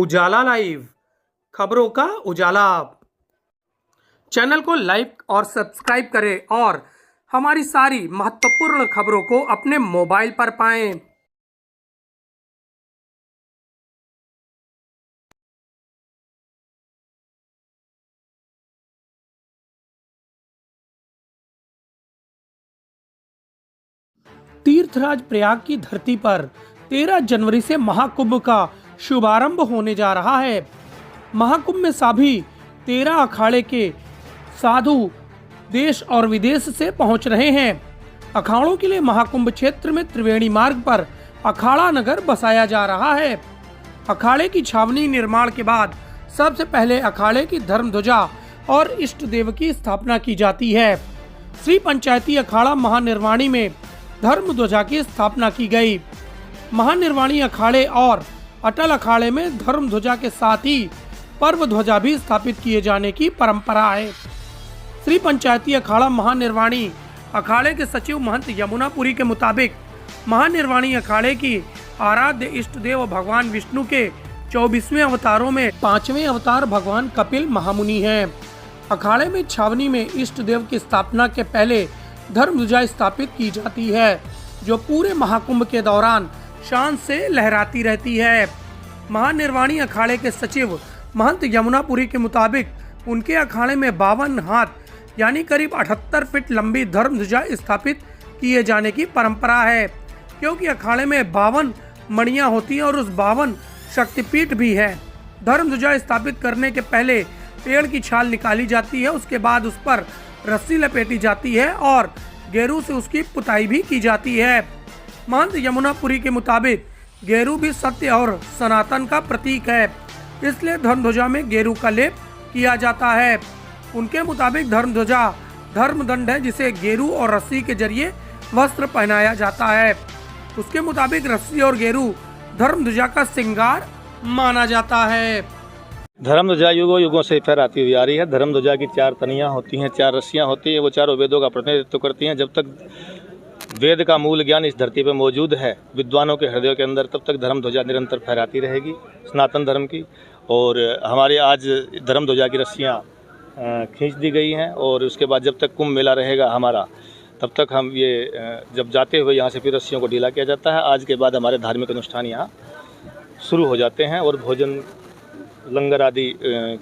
उजाला live, खबरों का उजाला। Channel को लाइक और सब्सक्राइब करें और हमारी सारी महत्वपूर्ण खबरों को अपने मोबाइल पर पाएं। तीर्थराज प्रयाग की धरती पर 13 जनवरी से महाकुंभ का शुभारंभ होने जा रहा है। महाकुंभ में सभी 13 अखाड़े के साधु देश और विदेश से पहुंच रहे हैं। अखाड़ों के लिए महाकुंभ क्षेत्र में त्रिवेणी मार्ग पर अखाड़ा नगर बसाया जा रहा है। अखाड़े की छावनी निर्माण के बाद सबसे पहले अखाड़े की धर्म ध्वजा और इष्ट देव की स्थापना की जाती है। श्री पंचायती अखाड़ा महानिर्वाणी में धर्म ध्वजा की स्थापना की गई। महानिर्वाणी अखाड़े और अटल अखाड़े में धर्म ध्वजा के साथ ही पर्व ध्वजा भी स्थापित किए जाने की परंपरा है। श्री पंचायती अखाड़ा महानिर्वाणी अखाड़े के सचिव महंत यमुनापुरी के मुताबिक महानिर्वाणी अखाड़े की आराध्य इष्ट देव भगवान विष्णु के 24वें अवतारों में 5वें अवतार भगवान कपिल महामुनि हैं। अखाड़े में छावनी में इष्ट देव की स्थापना के पहले धर्म ध्वजा स्थापित की जाती है, जो पूरे महाकुंभ के दौरान शान से लहराती रहती है। महानिर्वाणी अखाड़े के सचिव महंत यमुनापुरी के मुताबिक उनके अखाड़े में 52 हाथ यानी करीब 78 फीट लंबी धर्म ध्वजा स्थापित किए जाने की परंपरा है, क्योंकि अखाड़े में 52 मणियां होती हैं और उस 52 शक्तिपीठ भी है। धर्म ध्वजा स्थापित करने के पहले पेड़ की छाल निकाली जाती है, उसके बाद उस पर रस्सी लपेटी जाती है और गेरू से उसकी पुताई भी की जाती है। महंत यमुनापुरी के मुताबिक गेरू भी सत्य और सनातन का प्रतीक है, इसलिए धर्म ध्वजा में गेरू का लेप किया जाता है। उनके मुताबिक धर्म ध्वजा धर्मदंड है, जिसे गेरू और रस्सी के जरिए वस्त्र पहनाया जाता है। उसके मुताबिक रस्सी और गेरू धर्म ध्वजा का श्रृंगार माना जाता है। धर्म ध्वजा युगों युगों से फहराती हुई आ रही है। धर्म ध्वजा की 4 तनियां होती हैं, 4 रस्सियां होती हैं, वो चारों वेदों का प्रतिनिधित्व करती हैं। जब तक वेद का मूल ज्ञान इस धरती पर मौजूद है विद्वानों के हृदय के अंदर, तब तक धर्म ध्वजा निरंतर फहराती रहेगी सनातन धर्म की। और हमारे आज धर्म ध्वजा की रस्सियां खींच दी गई हैं और उसके बाद जब तक कुंभ मेला रहेगा हमारा, तब तक हम ये जब जाते हुए यहाँ से फिर रस्सियों को ढीला किया जाता है। आज के बाद हमारे धार्मिक अनुष्ठान यहाँ शुरू हो जाते हैं और भोजन लंगर आदि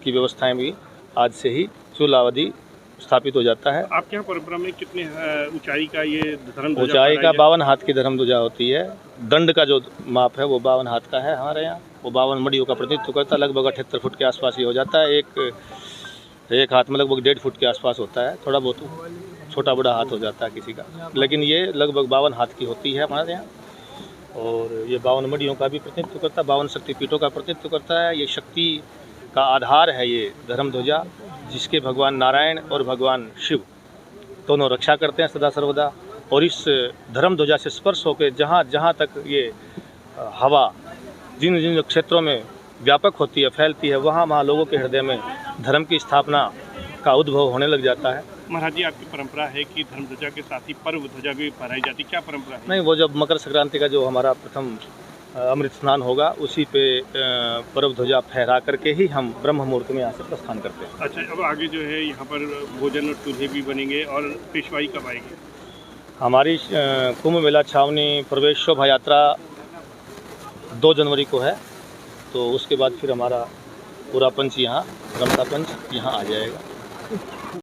की व्यवस्थाएं भी आज से ही चूल्हा आदि स्थापित हो जाता है। आपके यहाँ परंपरा में कितने ऊंचाई का ये धर्म ध्वजा? ऊंचाई का 52 हाथ की धर्म ध्वजा होती है। दंड का जो माप है वो 52 हाथ का है हमारे यहाँ। वो 52 मड़ियों का प्रतिनिधित्व करता है। लगभग 78 फुट के आसपास ही हो जाता है। एक हाथ में लगभग 1.5 फुट के आसपास होता है। थोड़ा बहुत छोटा बड़ा हाथ हो जाता है किसी का, लेकिन ये लगभग 52 हाथ की होती है हमारे यहाँ। और ये 52 मड़ियों का भी प्रतिनिधित्व करता है, 52 शक्तिपीठों का प्रतिनिधित्व करता है। ये शक्ति का आधार है ये धर्म ध्वजा, जिसके भगवान नारायण और भगवान शिव दोनों रक्षा करते हैं सदा सर्वदा। और इस धर्म ध्वजा से स्पर्श होकर जहाँ जहाँ तक ये हवा जिन जिन क्षेत्रों में व्यापक होती है, फैलती है, वहाँ लोगों के हृदय में धर्म की स्थापना का उद्भव होने लग जाता है। महाराज जी, आपकी परंपरा है कि धर्म ध्वजा के साथ ही पर्व ध्वजा भी फहराई जाती, क्या परंपरा है? नहीं, वो जब मकर संक्रांति का जो हमारा प्रथम अमृत स्नान होगा, उसी पे पर्व ध्वजा फहरा करके ही हम ब्रह्म मुहूर्त में यहाँ से प्रस्थान करते हैं। अच्छा, अब आगे जो है यहाँ पर भोजन और चूल्हे भी बनेंगे और पेशवाई कब आएगी? हमारी कुंभ मेला छावनी प्रवेश शोभा यात्रा 2 जनवरी को है, तो उसके बाद फिर हमारा पूरा पंच यहाँ रमता पंच यहाँ आ जाएगा।